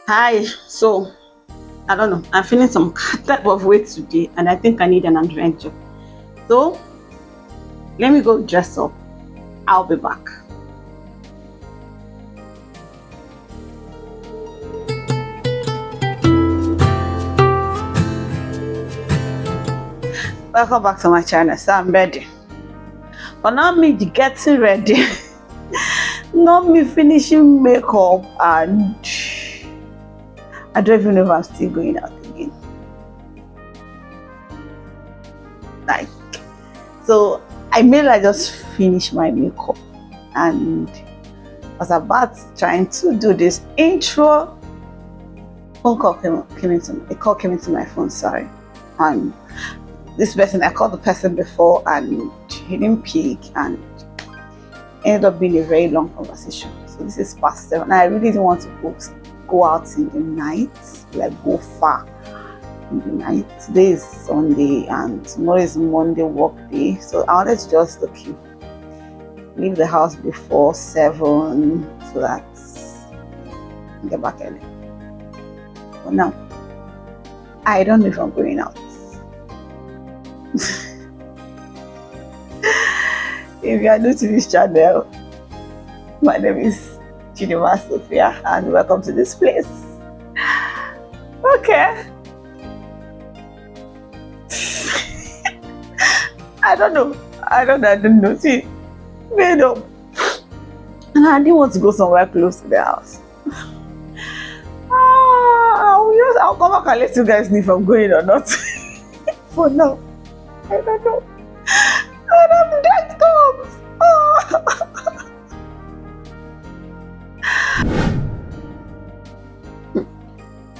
Hi, so I don't know. I'm feeling some type of way today, and I think I need an adventure. So let me go dress up. I'll be back. Welcome back to my channel. So I'm ready. But not me getting ready, not me finishing makeup, and I don't even know if I'm still going out again. Like, so I just finished my makeup and was about trying to do this intro. A call came into my phone, sorry. And this person, I called the person before and he didn't pick, and ended up being a very long conversation. So this is past 7. I really didn't want to go out in the night, like go far in the night. Today is Sunday and tomorrow is Monday work day. So I wanted to just leave the house before 7 so that I get back early. But now I don't know if I'm going out. If you are new to this channel, my name is Chinema Sophia and welcome to this place. Okay. I don't know. See, made up. And I didn't want to go somewhere close to the house. I'll come back and let you guys know if I'm going or not. For now, I don't know. And I'm dead comes.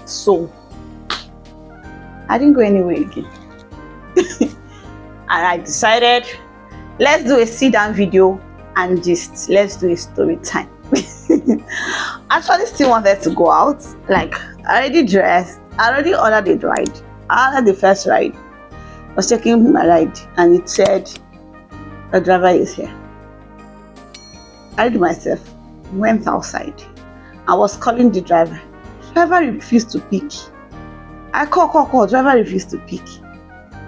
So I didn't go anywhere again. And I decided, let's do a sit down video and just let's do a story time. Actually still wanted to go out. Like, I already dressed, I already ordered the ride. I ordered the first ride. I was checking my ride and it said the driver is here. I did myself, went outside. I was calling the driver. Driver refused to pick. I call, driver refused to pick.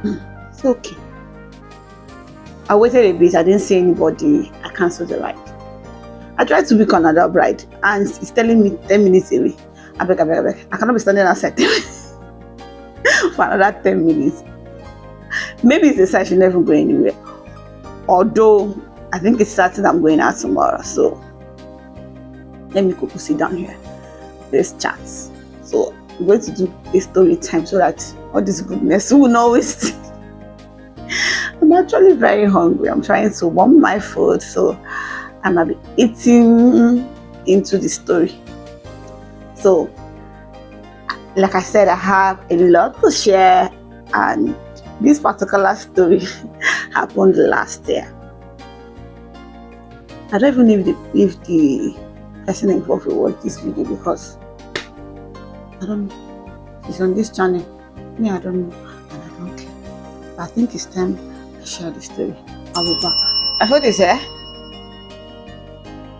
It's okay. I waited a bit, I didn't see anybody, I cancelled the ride. I tried to book another ride and it's telling me 10 minutes away. I beg. I cannot be standing outside for another 10 minutes. Maybe it's a sign I should never go anywhere. Although, I think it's certain I'm going out tomorrow. So, let me go sit down here. Let's chat. So, I'm going to do a story time so that all this goodness will not waste. I'm actually very hungry. I'm trying to warm my food. So, I'm going to be eating into the story. So, like I said, I have a lot to share, and this particular story happened last year. I don't even know if the person involved will watch this video because I don't know. It's on this channel. Me, I don't know, and I don't care. But I think it's time I share the story. I'll be back. I thought it's here.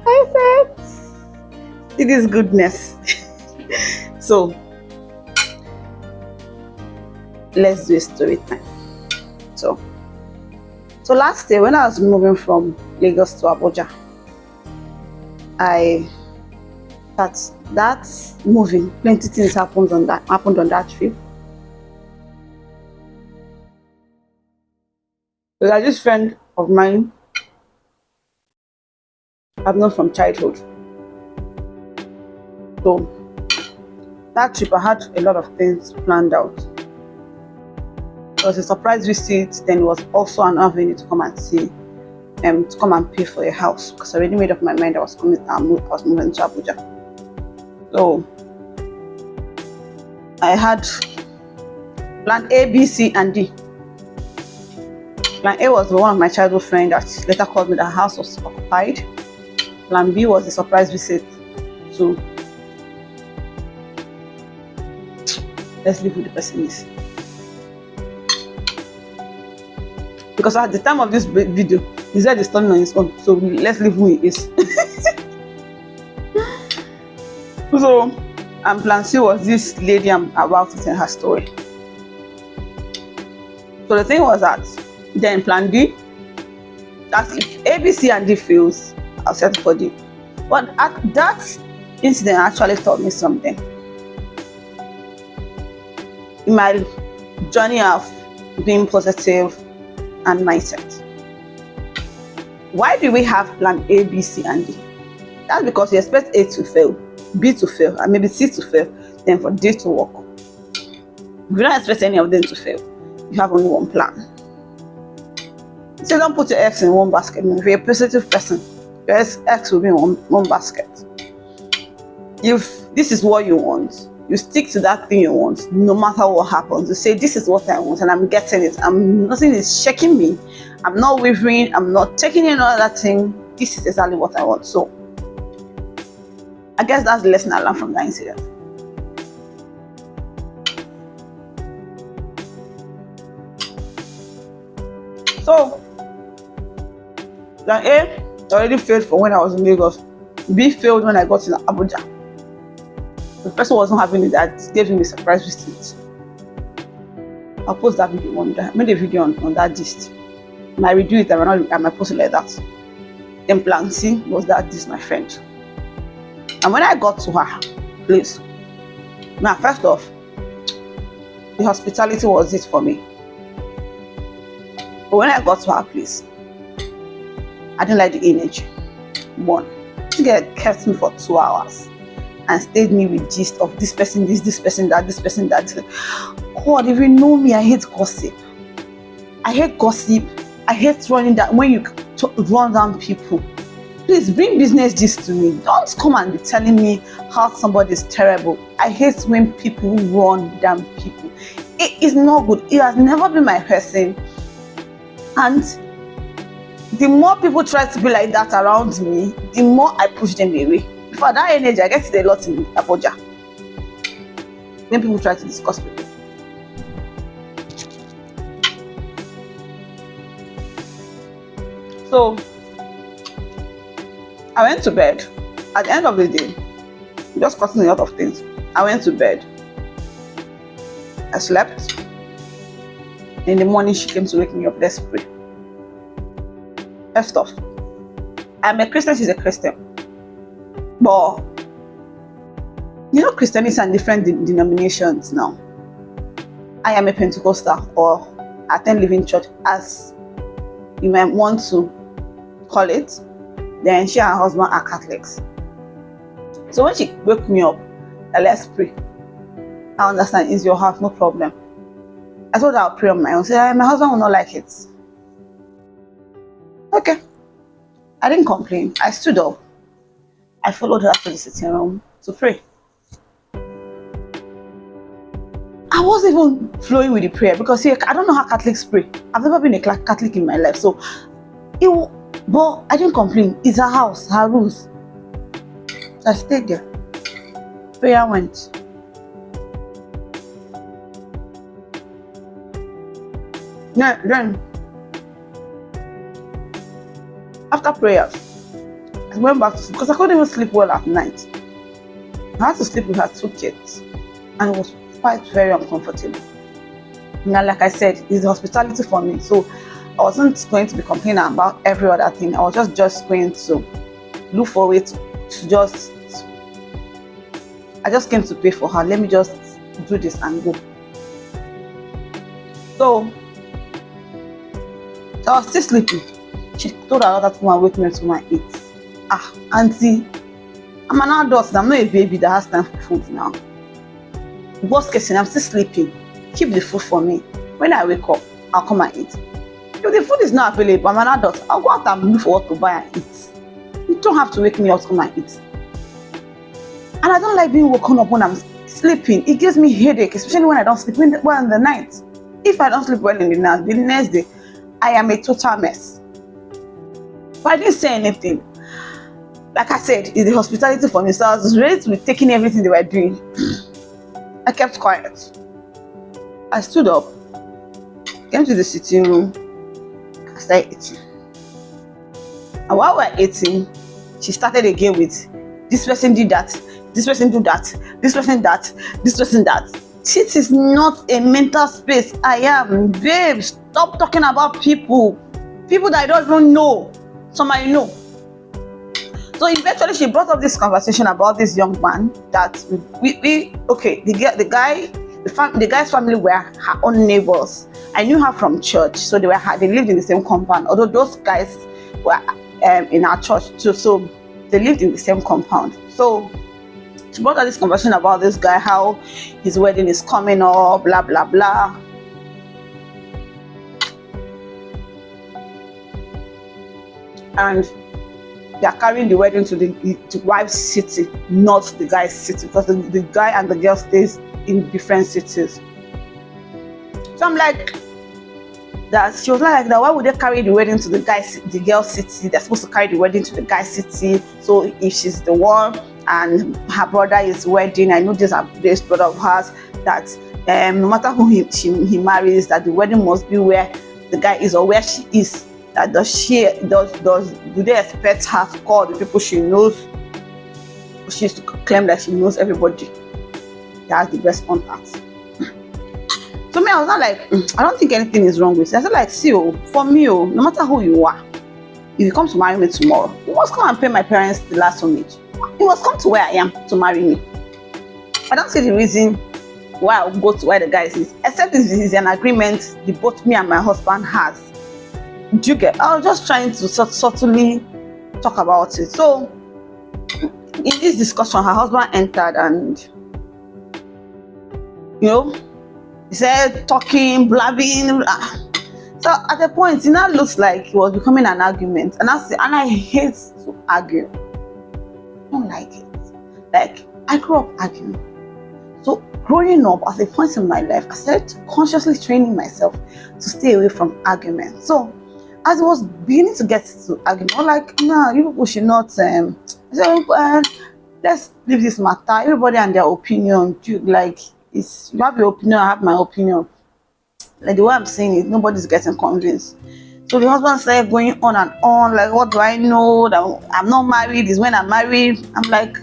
I said, it is goodness. So, let's do a story time. So last year when I was moving from Lagos to Abuja, that moving, plenty things happened on that trip. There's this friend of mine I've known from childhood. So that trip I had a lot of things planned out. It was a surprise visit, then it was also an avenue to come and see, to come and pay for a house, because I already made up my mind I was moving to Abuja. So I had plan A, B, C, and D. Plan A was the one of my childhood friend that later called me that her house was occupied. Plan B was a surprise visit to, let's leave who the person is. Because at the time of this video, he said he's turning on his own. So let's leave who he is. So And plan C was this lady I'm about to tell her story. So the thing was that then plan D, that if A, B, C, and D fails, I'll settle for D. But that incident actually taught me something. In my journey of being positive and mindset. Why do we have plan A, B, C, and D? That's because you expect A to fail, B to fail, and maybe C to fail, then for D to work. If you don't expect any of them to fail, you have only one plan. So don't put your eggs in one basket. If you're a positive person, your eggs will be in one basket. If this is what you want, you stick to that thing you want, no matter what happens. You say, this is what I want, and I'm getting it. Nothing is shaking me. I'm not wavering. I'm not taking any other thing. This is exactly what I want. So, I guess that's the lesson I learned from that incident. So, plan A already failed for when I was in Lagos. B failed when I got to Abuja. The person wasn't having it, that gave him a surprise visit. I'll post that video one day. I made a video on that gist. I might redo it, I might post it like that. Then plan C was that this my friend. And when I got to her place, now first off, the hospitality was it for me. But when I got to her place, I didn't like the energy. One, this girl kept me for 2 hours and stayed me with gist of this person, this person, that, this person, that. God, if you know me, I hate gossip. I hate running down, when you run down people. Please bring business gist to me. Don't come and be telling me how somebody is terrible. I hate when people run down people. It is not good. It has never been my person. And the more people try to be like that around me, the more I push them away. For that energy, I get it a lot in Abuja. When people try to discuss people. So, I went to bed. At the end of the day, just cutting a lot of things. I went to bed. I slept. In the morning, she came to wake me up. Let's pray. First off, I'm a Christian, she's a Christian. But, you know, Christianity and different denominations now. I am a Pentecostal, or attend Living Church, as you might want to call it. Then she and her husband are Catholics. So when she woke me up, let's pray. I understand, it's your house, no problem. I told her I'll pray on my own. Say, my husband will not like it. Okay. I didn't complain. I stood up. I followed her to the sitting room to pray. I wasn't even flowing with the prayer because, see, I don't know how Catholics pray. I've never been a Catholic in my life. So, but I didn't complain. It's her house, her rules. So I stayed there. Prayer went. Then, after prayers, I went back to sleep because I couldn't even sleep well at night. I had to sleep with her 2 kids, and it was quite very uncomfortable. Now, like I said, it's the hospitality for me, so I wasn't going to be complaining about every other thing. I was just going to look for a way to just. I just came to pay for her. Let me just do this and go. So I was still sleeping. She told her other woman, wake me up to my 8. Auntie, I'm an adult. I'm not a baby that has time for food now. Worst case, I'm still sleeping. Keep the food for me. When I wake up, I'll come and eat. If the food is not available, I'm an adult. I'll go out and look for what to buy and eat. You don't have to wake me up to come and eat. And I don't like being woken up when I'm sleeping. It gives me headache, especially when I don't sleep well in the night. If I don't sleep well in the night, the next day, I am a total mess. But I didn't say anything. Like I said, it's the hospitality for me. So I was ready to be taking everything they were doing. I kept quiet. I stood up, came to the sitting room, and started eating. And while we were eating, she started again with, this person did that, this person do that, this person that, this person that. This is not a mental space. I am, babe, stop talking about people that I don't even know. Some I know. So eventually she brought up this conversation about this young man that the guy's family were her own neighbors. I knew her from church, so they lived in the same compound. Although those guys were in our church too, so they lived in the same compound. So she brought up this conversation about this guy, how his wedding is coming up, blah blah blah. And they are carrying the wedding to the wife's city, not the guy's city, because the guy and the girl stays in different cities. So I'm like, that she was like that. Why would they carry the wedding to the girl's city? They're supposed to carry the wedding to the guy's city. So if she's the one and her brother is wedding, I know this brother of hers that no matter who he marries, that the wedding must be where the guy is or where she is. That do they expect her to call the people she knows? She used to claim that she knows everybody. That's the best contact. So me, I was not like, I don't think anything is wrong with it. I said like, see, for me, no matter who you are, if you come to marry me tomorrow, you must come and pay my parents the last homage. You must come to where I am to marry me. I don't see the reason why I'll go to where the guy is, except this is an agreement both me and my husband has. Do you get? I was just trying to subtly talk about it. So in this discussion, her husband entered and he said talking, blabbing. So at the point, it now looks like it was becoming an argument. And I hate to argue. I don't like it. Like, I grew up arguing. So growing up, at a point in my life, I started consciously training myself to stay away from argument. So as I was beginning to get to argument, I'm like, no, you people should not. Let's leave this matter. Everybody and their opinion. You have your opinion, I have my opinion. Like the way I'm saying it, nobody's getting convinced. So the husband started going on and on, like, what do I know? That I'm not married, is when I'm married. I'm like,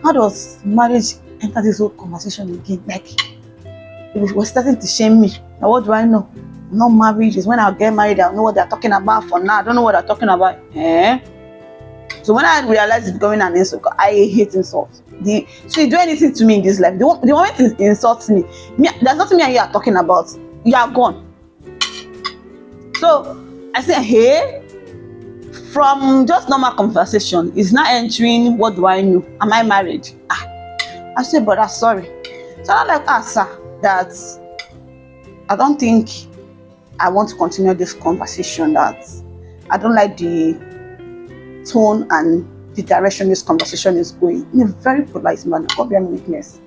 how does marriage enter this whole conversation again? Like, it was starting to shame me. Now, what do I know? I'm not married, is when I'll get married, I'll know what they're talking about. For now, I don't know what they're talking about. So when I realized it's becoming an insult, I hate insults. So you do anything to me in this life, the moment it insults me, there's nothing me and you are talking about. You are gone. So I said, hey, from just normal conversation, it's not entering, what do I know? Am I married? I said, brother, sorry. So I'm like, sir, that I don't think I want to continue this conversation, that I don't like the tone and the direction this conversation is going. In a very polite manner, God be weakness.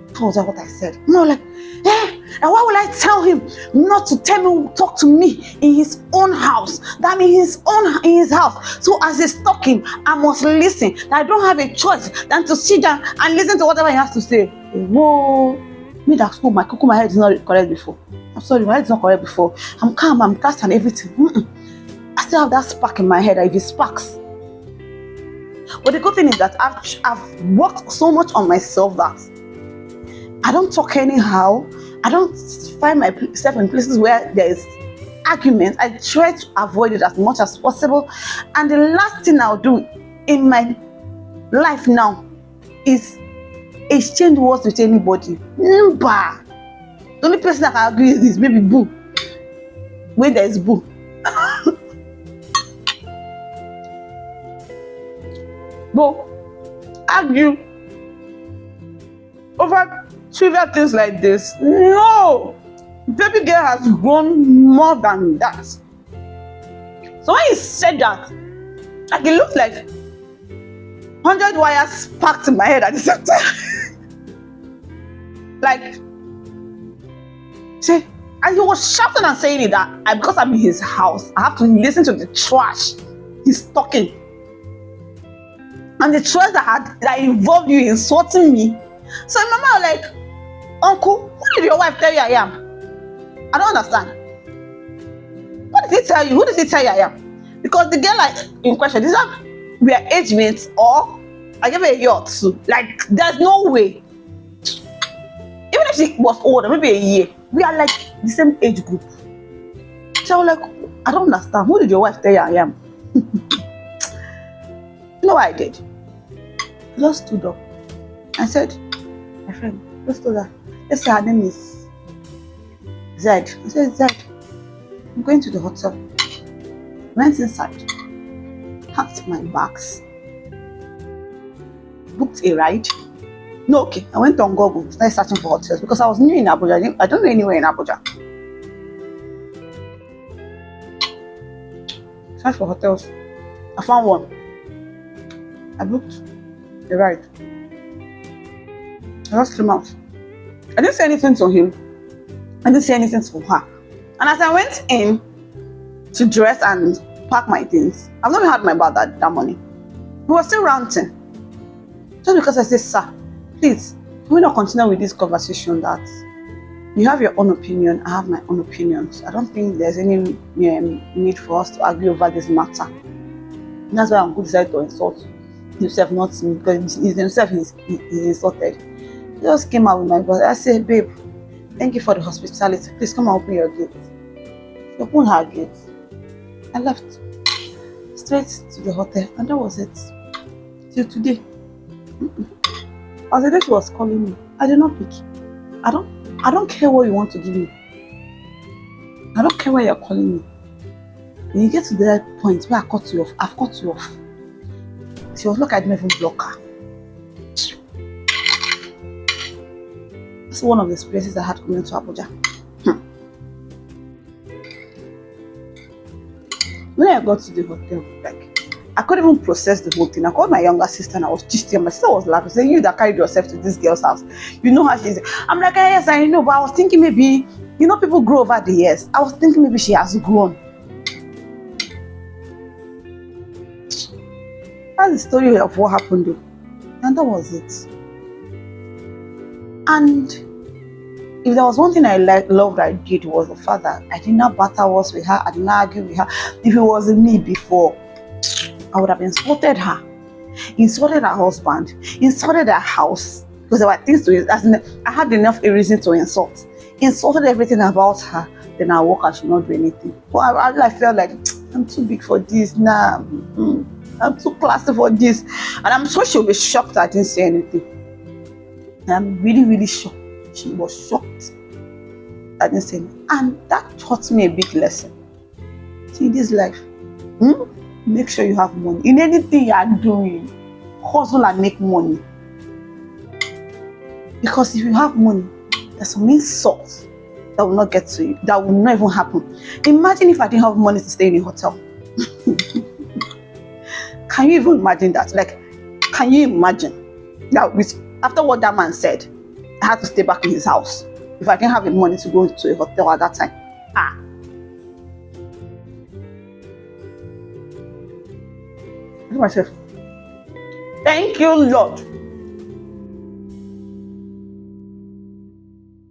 That was what I said. No, like, and why will I tell him not to talk to me in his own house? That means in his house. So as he's talking, I must listen. I don't have a choice than to sit down and listen to whatever he has to say. Whoa, me that school, my head is not correct before. I'm sorry, my head is not correct before. I'm calm, I'm cast and everything. I still have that spark in my head. If it sparks. But the good thing is that I've worked so much on myself that I don't talk anyhow. I don't find myself in places where there is argument. I try to avoid it as much as possible. And the last thing I'll do in my life now is exchange words with anybody. The only person that can agree is maybe boo. When there is boo. But argue over trivial things like this. No! Baby girl has grown more than that. So when he said that, like, it looked like 100 wires sparked in my head at the same time. Like, see, and he was shouting and saying it that because I'm in his house, I have to listen to the trash he's talking. And the trash that involved you insulting me. So my mama was like, uncle, who did your wife tell you I am? I don't understand. What did he tell you? Who did he tell you I am? Because the girl in question, is that we are age mates or I gave her a year or two. Like, there's no way. Even if she was older, maybe a year, we are like the same age group. So I was like, I don't understand. Who did your wife tell you I am? You know what I did? I just stood up. I said, my friend, just told her, let's say her name is Zed. I said, Zed, I'm going to the hotel. Went inside, packed my bags, booked a ride. No, okay, I went on Google, started searching for hotels because I was new in Abuja. I don't know anywhere in Abuja. Searched for hotels. I found one. I booked a ride. I just came out. I didn't say anything to him. I didn't say anything to her. And as I went in to dress and pack my things, I've not even had my bath that morning. We were still ranting. Just because I said, sir, please, can we not continue with this conversation that you have your own opinion, I have my own opinions. I don't think there's any need for us to argue over this matter. And that's why I'm good decided to insult himself, not me, because himself is insulted. He just came out with my voice. I said, babe, thank you for the hospitality. Please come and open your gate. She opened her gate. I left straight to the hotel, and that was it. Till today. As the day she was calling me, I did not pick. I don't care what you want to give me. I don't care where you're calling me. When you get to that point where I cut you off, I've cut you off. She was like, I didn't even block her. That's one of the places I had coming to Abuja. When I got to the hotel, like, I couldn't even process the whole thing. I called my younger sister and I was gisting. My sister was laughing, saying, you that carried yourself to this girl's house. You know how she is. I'm like, yes, I know, but I was thinking maybe, you know, people grow over the years. I was thinking maybe she has grown. That's the story of what happened though. And that was it. And if there was one thing I loved I did was the fact that I did not battle words with her, I did not argue with her. If it was me before, I would have insulted her, insulted her husband, insulted her house, because there were things to it. I had enough a reason to insult, insulted everything about her. Then I walk, I should not do anything. But I felt like I'm too big for this now. I'm too classy for this, and I'm sure she'll be shocked that I didn't say anything. And I'm really, really shocked. She was shocked that I didn't say anything, and that taught me a big lesson. See, in this life, make sure you have money. In anything you are doing, hustle and make money. Because if you have money, there's some insults that will not get to you, that will not even happen. Imagine if I didn't have money to stay in a hotel. Can you even imagine that? Like, can you imagine that after what that man said, I had to stay back in his house if I didn't have the money to go to a hotel at that time? I told myself, thank you, Lord.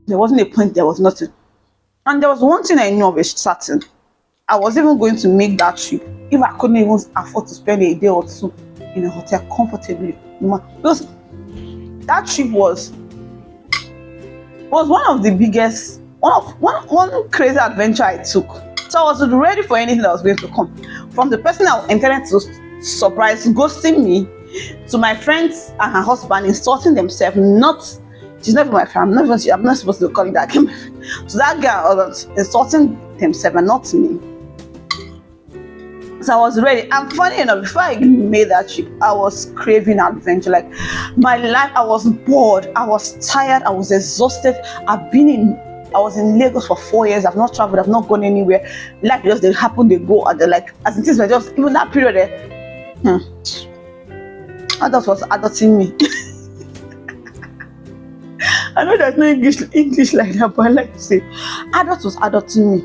There wasn't a point, there was nothing. And there was one thing I knew of a certain. I was even going to make that trip if I couldn't even afford to spend a day or two in a hotel comfortably. Because that trip was one of the biggest, one crazy adventure I took. So I was ready for anything that was going to come. From the person I intended to surprise, ghosting me, to my friends and her husband insulting themselves. She's not even my friend. I'm not supposed to call it that. So that girl was insulting themselves and not me. So I was ready. And funny enough, before I made that trip, I was craving adventure. Like, my life, I was bored, I was tired, I was exhausted. I was in Lagos for 4 years. I've not traveled, I've not gone anywhere. Life just they happen, they go, and as it is, just even that period there. Adult was adulting me. I know there's no English like that, but I like to say, adult was adulting me.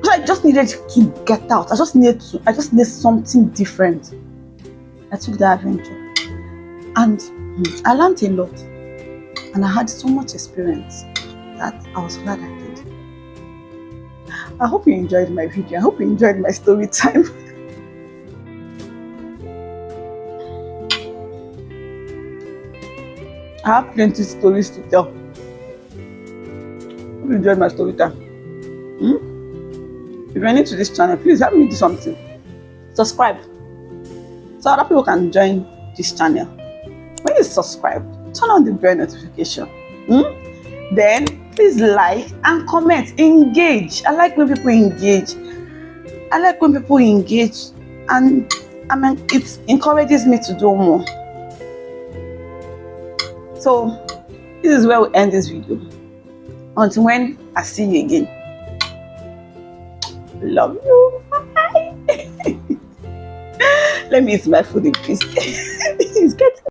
So I just needed to get out. I just needed something different. I took that adventure, and I learned a lot, and I had so much experience that I was glad I did. I hope you enjoyed my video. I hope you enjoyed my story time. I have plenty stories to tell. Hope you enjoyed my story time. If you're new to this channel, please help me do something. Subscribe so other people can join this channel. When you subscribe, turn on the bell notification. Then please like and comment. Engage. I like when people engage. And it encourages me to do more. So this is where we end this video. Until when I see you again. Love you. Bye. Let me eat my food in peace. It's getting